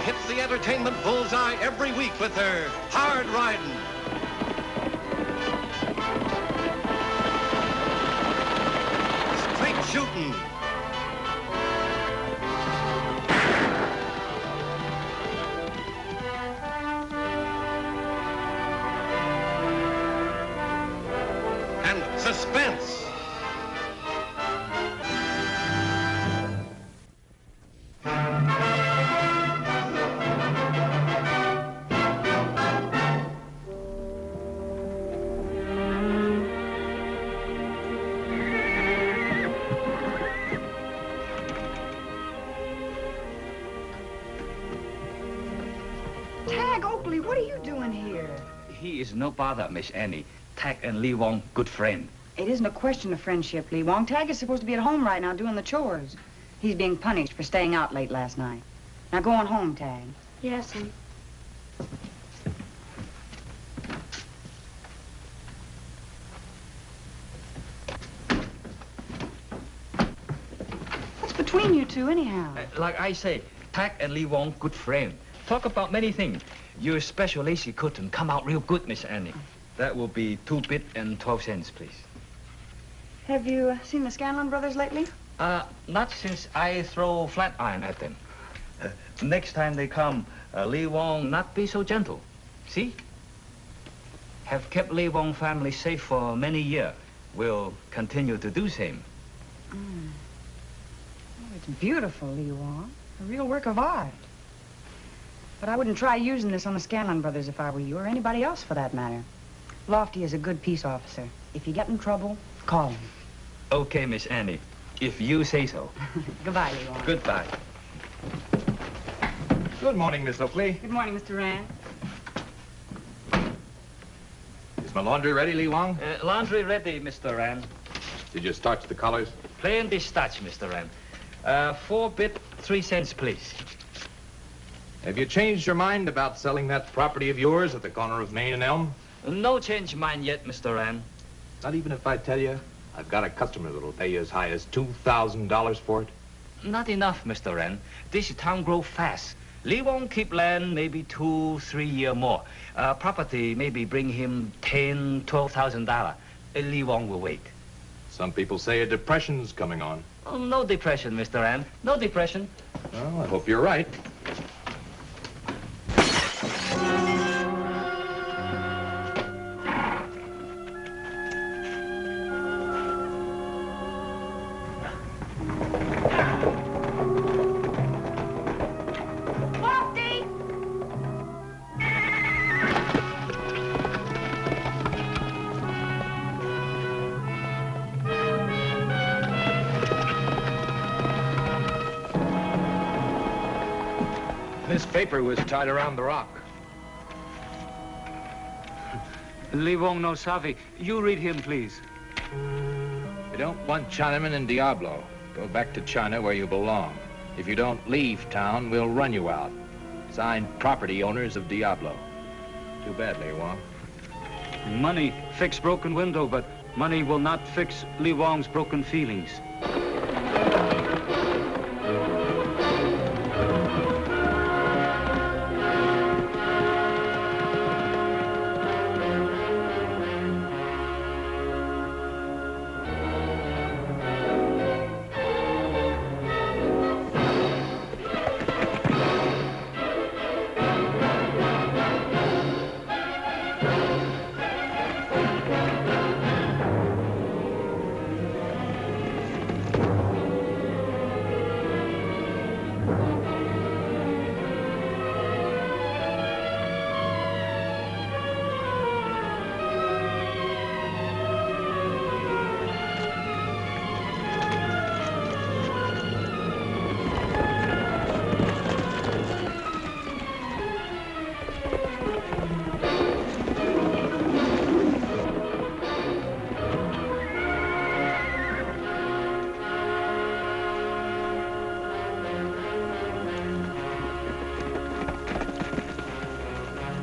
hits the entertainment bullseye every week with her hard riding. Straight shooting. And suspense. Tagg Oakley, what are you doing here? He is no bother, Miss Annie. Tagg and Lee Wong, good friend. It isn't a question of friendship, Lee Wong. Tagg is supposed to be at home right now doing the chores. He's being punished for staying out late last night. Now go on home, Tagg. Yes, sir. What's between you two, anyhow? Like I say, Tagg and Lee Wong, good friend. Talk about many things. Your special lacy cotton come out real good, Miss Annie. That will be 2 bits and 12 cents, please. Have you seen the Scanlon brothers lately? Not since I throw flat iron at them. Next time they come, Lee Wong not be so gentle. See? Have kept Lee Wong family safe for many years. Will continue to do same. Oh, it's beautiful, Lee Wong. A real work of art. But I wouldn't try using this on the Scanlon brothers if I were you, or anybody else for that matter. Lofty is a good peace officer. If you get in trouble, call him. Okay, Miss Annie. If you say so. Goodbye, Lee Wong. Goodbye. Good morning, Miss Oakley. Good morning, Mr. Rand. Is my laundry ready, Lee Wong? Laundry ready, Mr. Rand. Did you starch the collars? Plain dispatch, Mr. Rand. 4 bits, 3 cents, please. Have you changed your mind about selling that property of yours at the corner of Main and Elm? No change mind yet, Mr. Rand. Not even if I tell you I've got a customer that'll pay you as high as $2,000 for it? Not enough, Mr. Rand. This town grow fast. Lee Wong keep land maybe 2-3 years more. Property maybe bring him $10,000-12,000. Lee Wong will wait. Some people say a depression's coming on. Oh, no depression, Mr. Rand. No depression. Well, I hope you're right. This paper was tied around the rock. Lee Wong no savvy. You read him, please. You don't want Chinamen in Diablo. Go back to China where you belong. If you don't leave town, we'll run you out. Signed, property owners of Diablo. Too bad, Lee Wong. Money fix broken window, but money will not fix Lee Wong's broken feelings.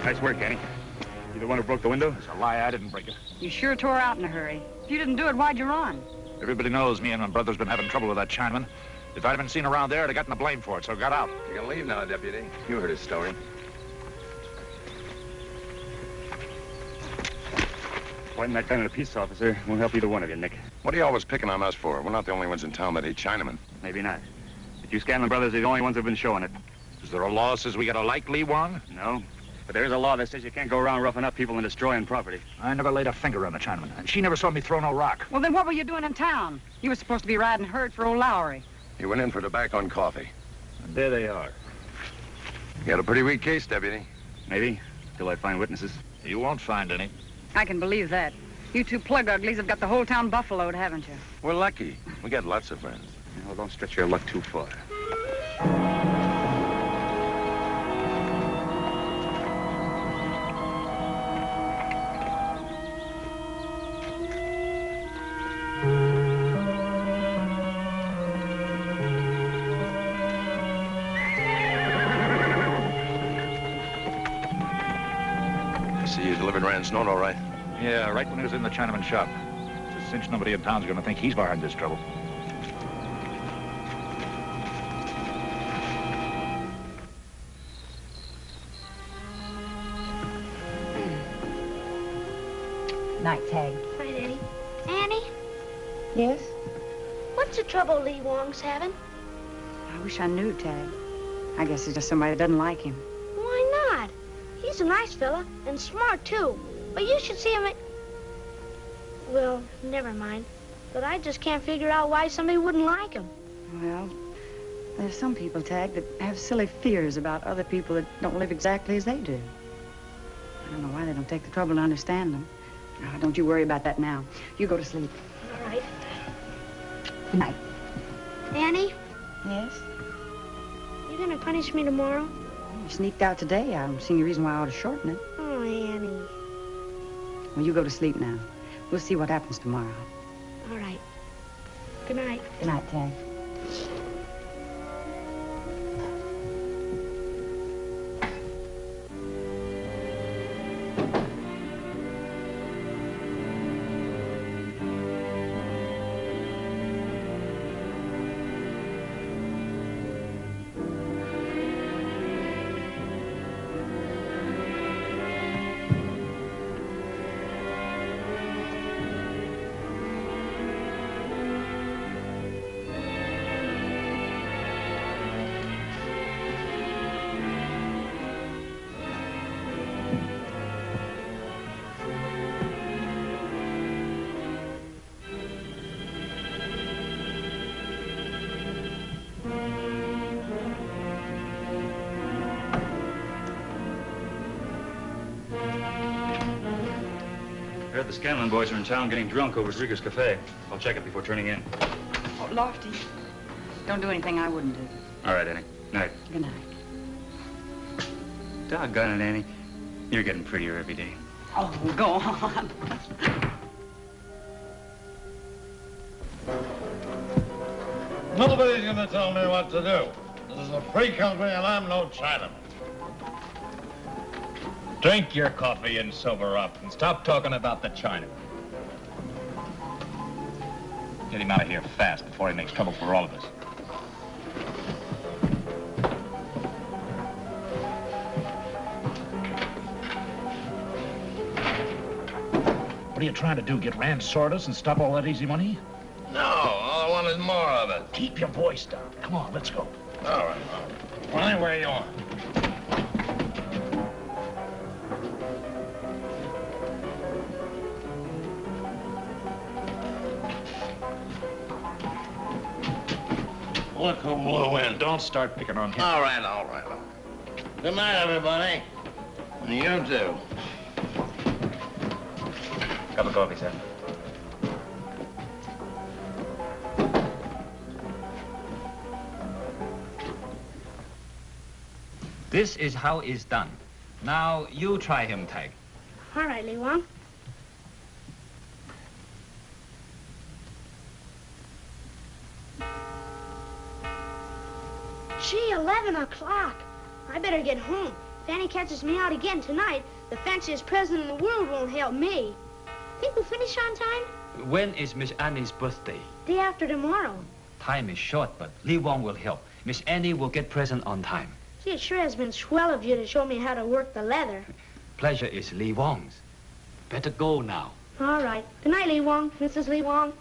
Nice work, Annie. You the one who broke the window? It's a lie. I didn't break it. You sure tore out in a hurry. If you didn't do it, why'd you run? Everybody knows me and my brother's been having trouble with that Chinaman. If I'd been seen around there, I'd have gotten the blame for it, so got out. You can leave now, Deputy. You heard his story. Pointing that gun at a peace officer won't help either one of you, Nick. What are you always picking on us for? We're not the only ones in town that hate Chinamen. Maybe not. But you Scanlon brothers are the only ones who've been showing it. Is there a law that says we gotta like Lee Wong? No. But there is a law that says you can't go around roughing up people and destroying property. I never laid a finger on a Chinaman, and she never saw me throw no rock. Well, then what were you doing in town? You were supposed to be riding herd for old Lowry. He went in for tobacco and coffee. And there they are. You got a pretty weak case, Deputy. Maybe, till I find witnesses. You won't find any. I can believe that. You two plug uglies have got the whole town buffaloed, haven't you? We're lucky. We got lots of friends. Well, don't stretch your luck too far. See, you delivered Rand's note all right. Yeah, right when he was in the Chinaman shop. It's a cinch nobody in town's gonna think he's behind this trouble. Night, Tagg. Night, Annie. Annie, Yes? what's the trouble Lee Wong's having? I wish I knew, Tagg. I guess it's just somebody that doesn't like him. Why not? He's a nice fella and smart, too. But you should see him at... Well, never mind. But I just can't figure out why somebody wouldn't like him. Well, there's some people, Tagg, that have silly fears about other people that don't live exactly as they do. I don't know why they don't take the trouble to understand them. Oh, don't you worry about that now. You go to sleep. All right. Good night. Annie, Yes? you gonna punish me tomorrow? You sneaked out today. I don't see any reason why I ought to shorten it. Oh, Annie. Well, you go to sleep now. We'll see what happens tomorrow. All right. Good night. Good night, Tagg. I heard the Scanlon boys are in town getting drunk over at Rieger's Cafe. I'll check it before turning in. Oh, Lofty. Don't do anything I wouldn't do. All right, Annie. Night. Good night. Doggone it, Annie. You're getting prettier every day. Oh, go on. Nobody's gonna tell me what to do. This is a free country and I'm no Chinaman. Drink your coffee and sober up, and stop talking about the Chinaman. Get him out of here fast before he makes trouble for all of us. What are you trying to do, get Rand sawdust and stop all that easy money? No, all I want is more of it. Keep your voice down. Come on, let's go. All right. Well, anywhere you want. Look who blew in. Don't start picking on him. All right, all right. Good night, everybody. And you too. Cup of coffee, sir. This is how it's done. Now, you try him, Tagg. All right, Lee Wong. Gee, 11 o'clock. I better get home. If Annie catches me out again tonight, the fanciest president in the world won't help me. Think we'll finish on time? When is Miss Annie's birthday? Day after tomorrow. Time is short, but Lee Wong will help. Miss Annie will get present on time. Gee, it sure has been swell of you to show me how to work the leather. Pleasure is Lee Wong's. Better go now. All right. Good night, Lee Wong. Mrs. Lee Wong.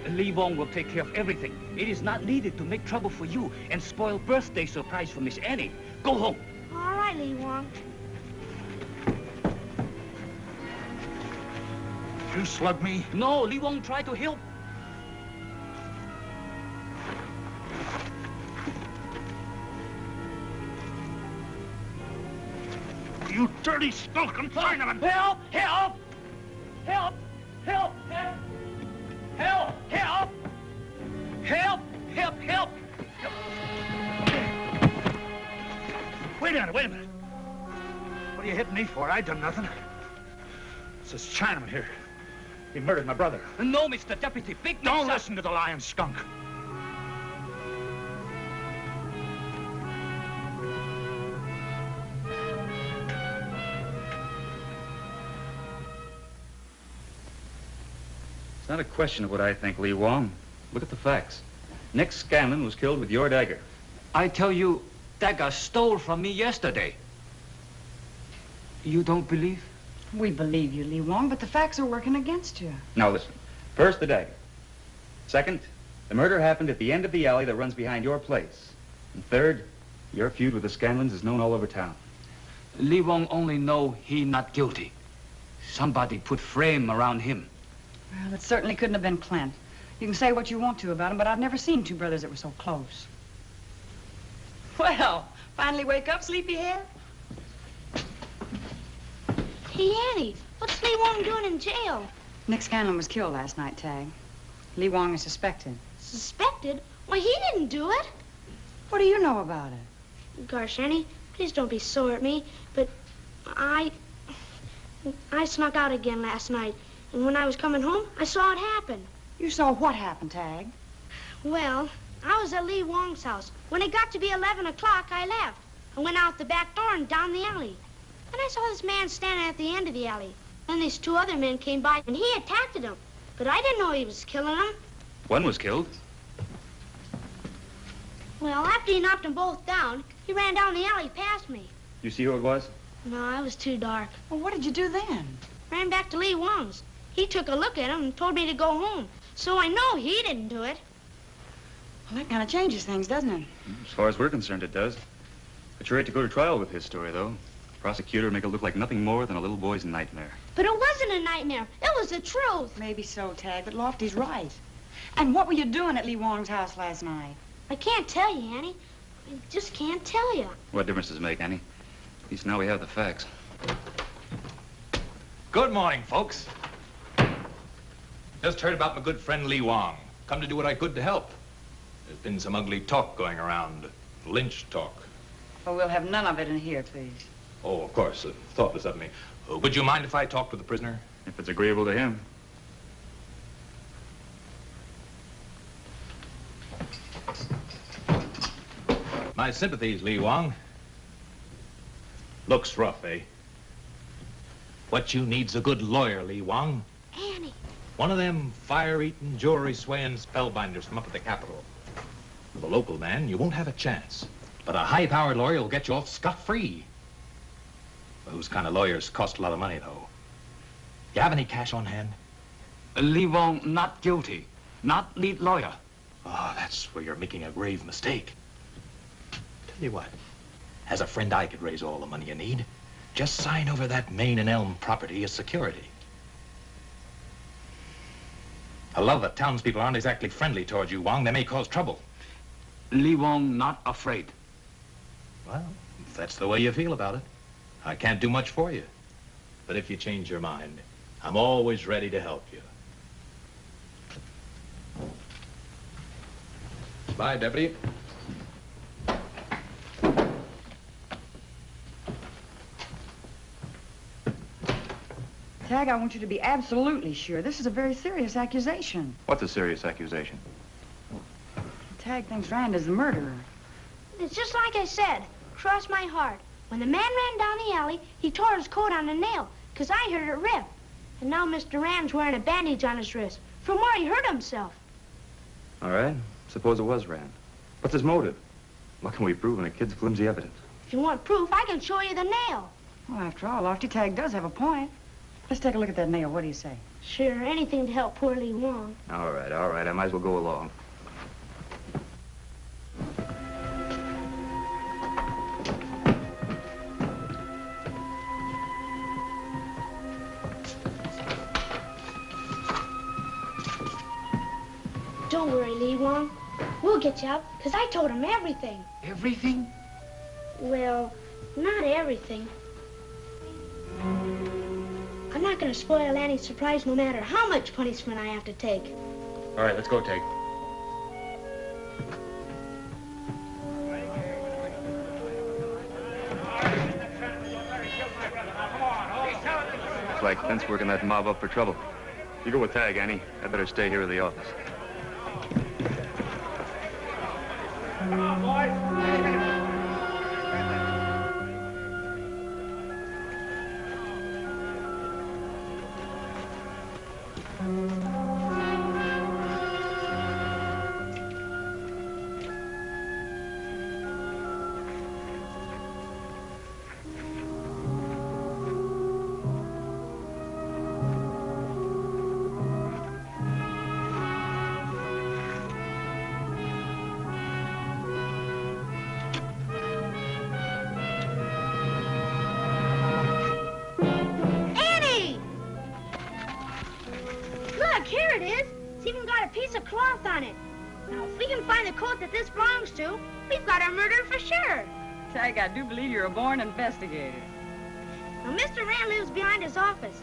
Lee Wong will take care of everything. It is not needed to make trouble for you and spoil birthday surprise for Miss Annie. Go home. All right, Lee Wong. You slug me? No, Lee Wong tried to help. You dirty, skulking Chinaman! Help! Help! Help! Help! Help! Help! Help! Help! Help! Help! Wait a minute, wait a minute. What are you hitting me for? I done nothing. It's this Chinaman here. He murdered my brother. No, Mr. Deputy. Big mix-up. Don't listen to the lying skunk. It's not a question of what I think, Lee Wong. Look at the facts. Nick Scanlon was killed with your dagger. I tell you, dagger stole from me yesterday. You don't believe? We believe you, Lee Wong, but the facts are working against you. Now listen. First, the dagger. Second, the murder happened at the end of the alley that runs behind your place. And third, your feud with the Scanlons is known all over town. Lee Wong only know he not guilty. Somebody put frame around him. Well, it certainly couldn't have been Clint. You can say what you want to about him, but I've never seen two brothers that were so close. Well, finally wake up, sleepyhead? Hey, Annie, what's Lee Wong doing in jail? Nick Scanlon was killed last night, Tagg. Lee Wong is suspected. Suspected? Why, he didn't do it. What do you know about it? Gosh, Annie, please don't be sore at me, but I snuck out again last night. And when I was coming home, I saw it happen. You saw what happen, Tagg? Well, I was at Lee Wong's house. When it got to be 11 o'clock, I left. I went out the back door and down the alley. Then I saw this man standing at the end of the alley. Then these two other men came by, and he attacked them. But I didn't know he was killing them. One was killed. Well, after he knocked them both down, he ran down the alley past me. You see who it was? No, it was too dark. Well, what did you do then? Ran back to Lee Wong's. He took a look at him and told me to go home. So I know he didn't do it. Well, that kind of changes things, doesn't it? As far as we're concerned, it does. But you're right to go to trial with his story, though. The prosecutor will make it look like nothing more than a little boy's nightmare. But it wasn't a nightmare. It was the truth. Maybe so, Tagg, but Lofty's right. And what were you doing at Lee Wong's house last night? I can't tell you, Annie. I just can't tell you. What difference does it make, Annie? At least now we have the facts. Good morning, folks. Just heard about my good friend Lee Wong. Come to do what I could to help. There's been some ugly talk going around. Lynch talk. Well, we'll have none of it in here, please. Oh, of course. Thoughtless of me. Would you mind if I talked with the prisoner? If it's agreeable to him. My sympathies, Lee Wong. Looks rough, eh? What you need's a good lawyer, Lee Wong. Annie. One of them fire-eating, jewelry-swaying spellbinders from up at the Capitol. With a local man, you won't have a chance. But a high-powered lawyer will get you off scot-free. Those kind of lawyers cost a lot of money, though. You have any cash on hand? Lee Wong not guilty. Not lead lawyer. Oh, that's where you're making a grave mistake. Tell you what, as a friend, I could raise all the money you need. Just sign over that Main and Elm property as security. A lot of the townspeople aren't exactly friendly towards you, Wong. They may cause trouble. Lee Wong not afraid. Well, if that's the way you feel about it, I can't do much for you. But if you change your mind, I'm always ready to help you. Bye, Deputy. Tagg, I want you to be absolutely sure. This is a very serious accusation. What's a serious accusation? Tagg thinks Rand is the murderer. It's just like I said. Cross my heart. When the man ran down the alley, he tore his coat on a nail, 'cause I heard it rip. And now Mr. Rand's wearing a bandage on his wrist from where he hurt himself. All right. Suppose it was Rand. What's his motive? What can we prove in a kid's flimsy evidence? If you want proof, I can show you the nail. Well, after all, Lofty Tagg does have a point. Let's take a look at that nail. What do you say? Sure, anything to help poor Lee Wong. All right. I might as well go along. Don't worry, Lee Wong. We'll get you out, 'cause I told him everything. Everything? Well, not everything. I'm not going to spoil Annie's surprise no matter how much punishment I have to take. All right, let's go, Tagg. Looks like Clint's working that mob up for trouble. You go with Tagg, Annie. I better stay here at the office. Come on, boys. Tagg, I do believe you're a born investigator. Well, Mr. Rand lives behind his office.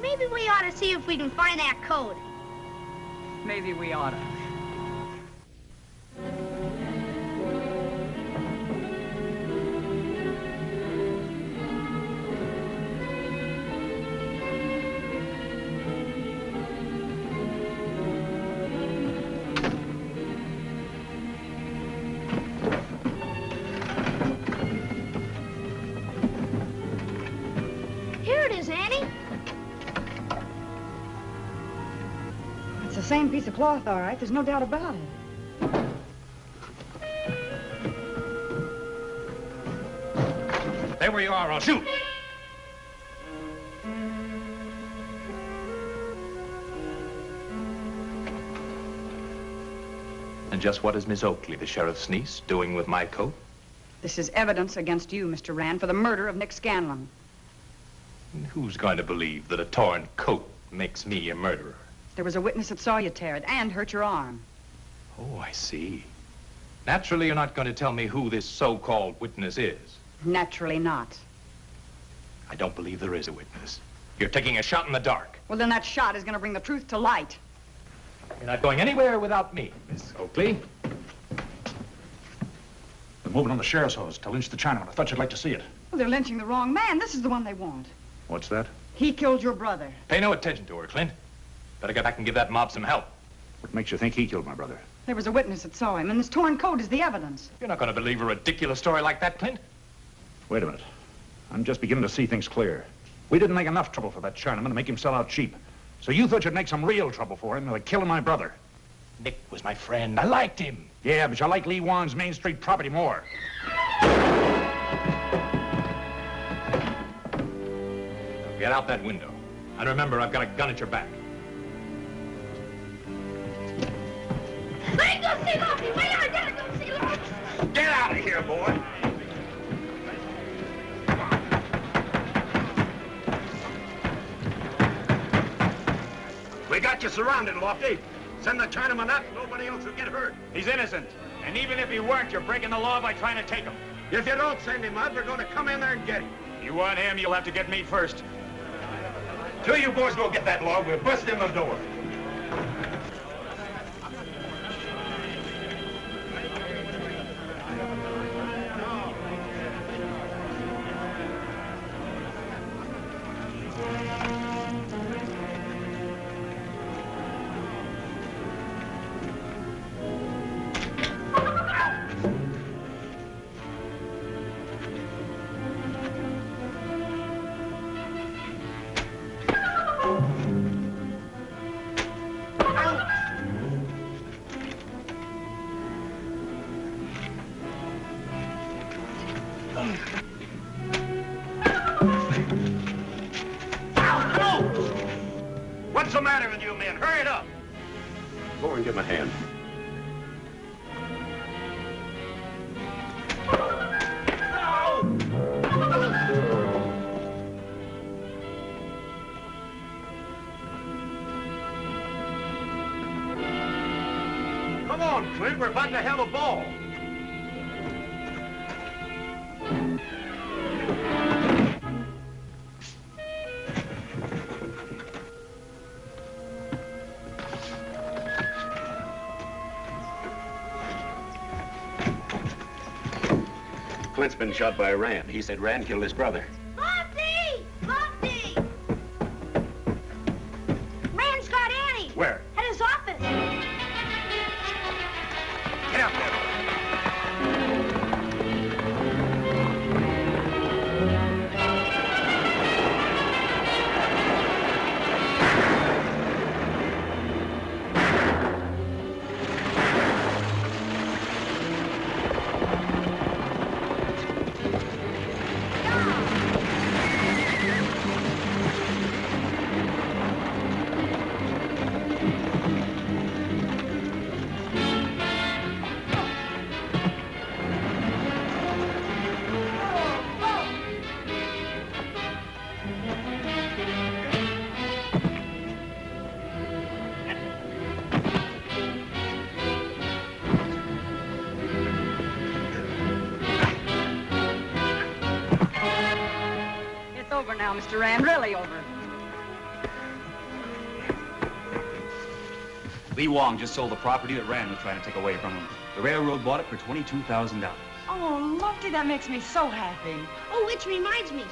Maybe we ought to see if we can find that code. Maybe we ought to. Same piece of cloth, all right. There's no doubt about it. Stay where you are, I'll shoot. And just what is Miss Oakley, the sheriff's niece, doing with my coat? This is evidence against you, Mr. Rand, for the murder of Nick Scanlon. And who's going to believe that a torn coat makes me a murderer? There was a witness that saw you tear it and hurt your arm. Oh, I see. Naturally, you're not going to tell me who this so-called witness is. Naturally not. I don't believe there is a witness. You're taking a shot in the dark. Well, then that shot is going to bring the truth to light. You're not going anywhere without me, Miss Oakley. They're moving on the sheriff's hose to lynch the Chinaman. I thought you'd like to see it. Well, they're lynching the wrong man. This is the one they want. What's that? He killed your brother. Pay no attention to her, Clint. Better get back and give that mob some help. What makes you think he killed my brother? There was a witness that saw him, and this torn coat is the evidence. You're not going to believe a ridiculous story like that, Clint? Wait a minute. I'm just beginning to see things clear. We didn't make enough trouble for that Chinaman to make him sell out cheap. So you thought you'd make some real trouble for him, like killing my brother. Nick was my friend. I liked him. Yeah, but you like Lee Wong's Main Street property more. Now get out that window. And remember, I've got a gun at your back. Let go see Lucky! Wait, I gotta go see Lucky! Get out of here, boy! We got you surrounded, Lofty. Send the Chinaman up, nobody else will get hurt. He's innocent. And even if he weren't, you're breaking the law by trying to take him. If you don't send him up, we're going to come in there and get him. You want him, you'll have to get me first. Two of you boys go get that log. We'll bust in the door. What's the matter with you men? Hurry it up! Go over and give him a hand. Come on, Clint, we're about to have a ball. Clint's been shot by Rand. He said Rand killed his brother. Lofty! Lofty! Rand's got Annie. Where? At his office. Get out there. Over now, Mr. Rand, really over. Lee Wong just sold the property that Rand was trying to take away from him. The railroad bought it for $22,000. Oh, Lofty, that makes me so happy. Oh, which reminds me.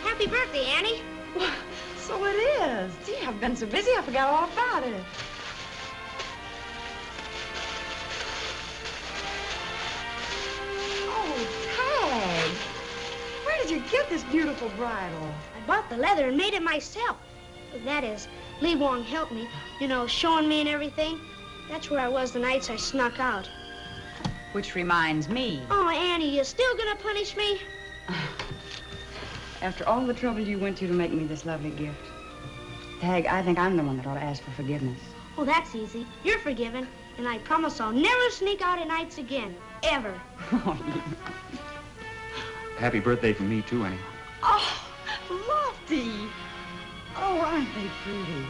Happy birthday, Annie. Well, so it is. Gee, I've been so busy I forgot all about it. Oh, Tagg. Where did you get this beautiful bridle? I bought the leather and made it myself. That is, Lee Wong helped me, you know, showing me and everything. That's where I was the nights I snuck out. Which reminds me. Oh, Annie, you still gonna punish me? After all the trouble you went to make me this lovely gift, Tagg, I think I'm the one that ought to ask for forgiveness. Oh, that's easy. You're forgiven. And I promise I'll never sneak out at nights again. Ever. Happy birthday from me, too, Annie. Oh, Lofty. Oh, aren't they pretty?